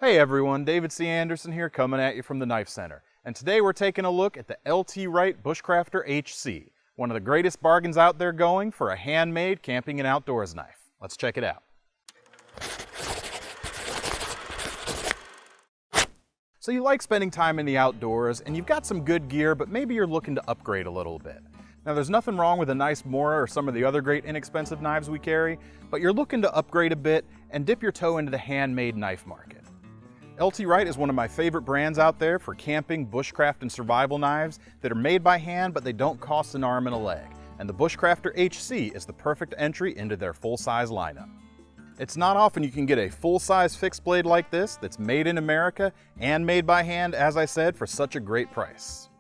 Hey everyone, David C. Anderson here coming at you from the Knifecenter. And today we're taking a look at the Wright Bushcrafter HC, one of the greatest bargains out there going for a handmade camping and outdoors knife. Let's check it out. So you like spending time in the outdoors and you've got some good gear, but maybe you're looking to upgrade a little bit. Now there's nothing wrong with a nice Mora or some of the other great inexpensive knives we carry, but you're looking to upgrade a bit and dip your toe into the handmade knife market. Wright is one of my favorite brands out there for camping, bushcraft, and survival knives that are made by hand, but they don't cost an arm and a leg. And the Buscrafter HC is the perfect entry into their full-size lineup. It's not often you can get a full-size fixed blade like this that's made in America and made by hand, as I said, for such a great price.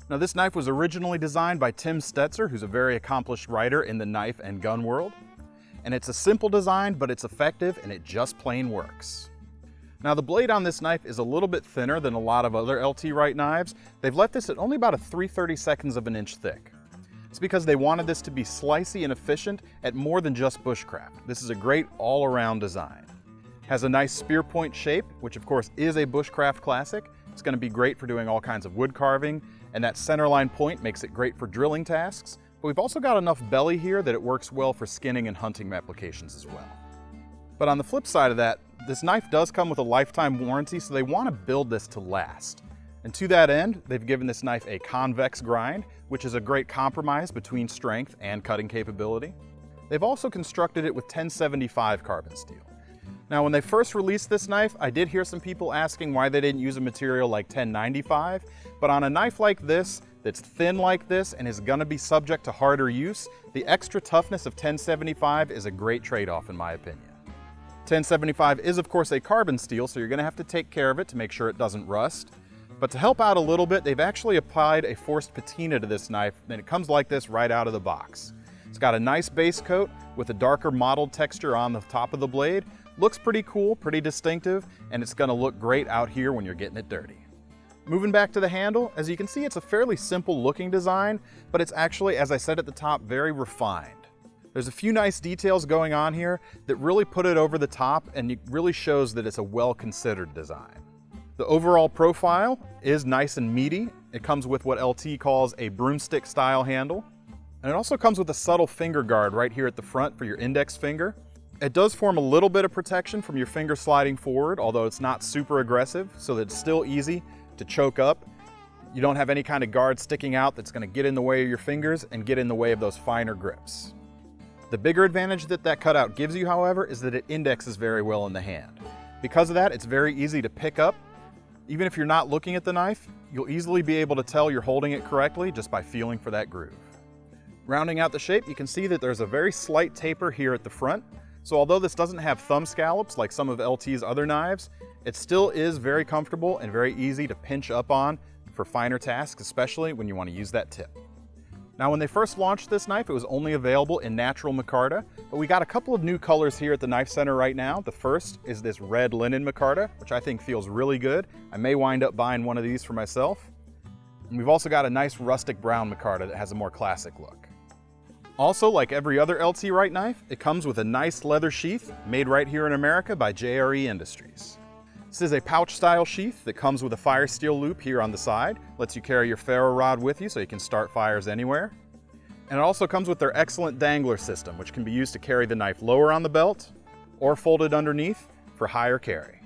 Now this knife was originally designed by Tim Stetzer, who's a very accomplished writer in the knife and gun world. And it's a simple design, but it's effective and it just plain works. Now the blade on this knife is a little bit thinner than a lot of other Wright knives. They've left this at only about a 3/32 of an inch thick. It's because they wanted this to be slicey and efficient at more than just bushcraft. This is a great all-around design. Has a nice spear point shape, which of course is a bushcraft classic. It's going to be great for doing all kinds of wood carving, and that centerline point makes it great for drilling tasks. But we've also got enough belly here that it works well for skinning and hunting applications as well. But on the flip side of that, this knife does come with a lifetime warranty, so they want to build this to last. And to that end, they've given this knife a convex grind, which is a great compromise between strength and cutting capability. They've also constructed it with 1075 carbon steel. Now, when they first released this knife, I did hear some people asking why they didn't use a material like 1095, but on a knife like this, that's thin like this and is going to be subject to harder use, the extra toughness of 1075 is a great trade-off in my opinion. 1075 is of course a carbon steel, so you're going to have to take care of it to make sure it doesn't rust. But to help out a little bit, they've actually applied a forced patina to this knife, and it comes like this right out of the box. It's got a nice base coat with a darker mottled texture on the top of the blade. Looks pretty cool, pretty distinctive, and it's going to look great out here when you're getting it dirty. Moving back to the handle, as you can see, it's a fairly simple looking design, but it's actually, as I said at the top, very refined. There's a few nice details going on here that really put it over the top, and it really shows that it's a well-considered design. The overall profile is nice and meaty. It comes with what LT calls a broomstick-style handle. And it also comes with a subtle finger guard right here at the front for your index finger. It does form a little bit of protection from your finger sliding forward, although it's not super aggressive, so that it's still easy to choke up. You don't have any kind of guard sticking out that's going to get in the way of your fingers and get in the way of those finer grips. The bigger advantage that that cutout gives you, however, is that it indexes very well in the hand. Because of that, it's very easy to pick up. Even if you're not looking at the knife, you'll easily be able to tell you're holding it correctly just by feeling for that groove. Rounding out the shape, you can see that there's a very slight taper here at the front. So although this doesn't have thumb scallops like some of LT's other knives, it still is very comfortable and very easy to pinch up on for finer tasks, especially when you want to use that tip. Now, when they first launched this knife, it was only available in natural micarta, but we got a couple of new colors here at the Knifecenter right now. The first is this red linen micarta, which I think feels really good. I may wind up buying one of these for myself. And we've also got a nice rustic brown micarta that has a more classic look. Also, like every other Wright knife, it comes with a nice leather sheath made right here in America by JRE Industries. This is a pouch-style sheath that comes with a firesteel loop here on the side. Lets you carry your ferro rod with you so you can start fires anywhere. And it also comes with their excellent dangler system, which can be used to carry the knife lower on the belt or folded underneath for higher carry.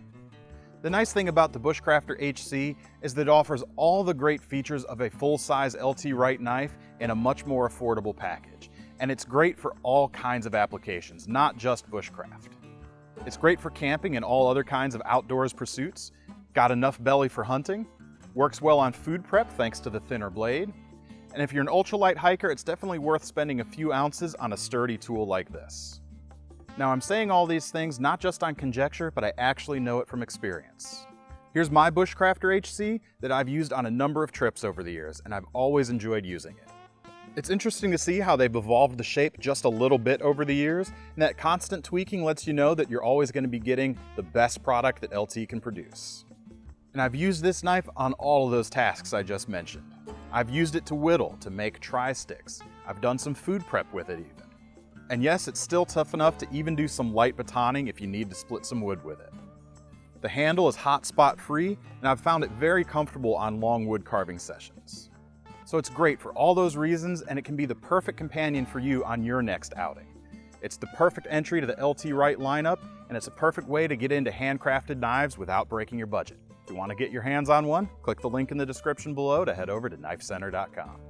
The nice thing about the Buscrafter HC is that it offers all the great features of a full-size Wright knife in a much more affordable package. And it's great for all kinds of applications, not just bushcraft. It's great for camping and all other kinds of outdoors pursuits, got enough belly for hunting, works well on food prep thanks to the thinner blade, and if you're an ultralight hiker, it's definitely worth spending a few ounces on a sturdy tool like this. Now, I'm saying all these things not just on conjecture, but I actually know it from experience. Here's my Buscrafter HC that I've used on a number of trips over the years, and I've always enjoyed using it. It's interesting to see how they've evolved the shape just a little bit over the years, and that constant tweaking lets you know that you're always going to be getting the best product that LT can produce. And I've used this knife on all of those tasks I just mentioned. I've used it to whittle, to make tri-sticks. I've done some food prep with it even. And yes, it's still tough enough to even do some light batoning if you need to split some wood with it. The handle is hotspot free, and I've found it very comfortable on long wood carving sessions. So it's great for all those reasons, and it can be the perfect companion for you on your next outing. It's the perfect entry to the LT Wright lineup, and it's a perfect way to get into handcrafted knives without breaking your budget. If you want to get your hands on one, click the link in the description below to head over to knifecenter.com.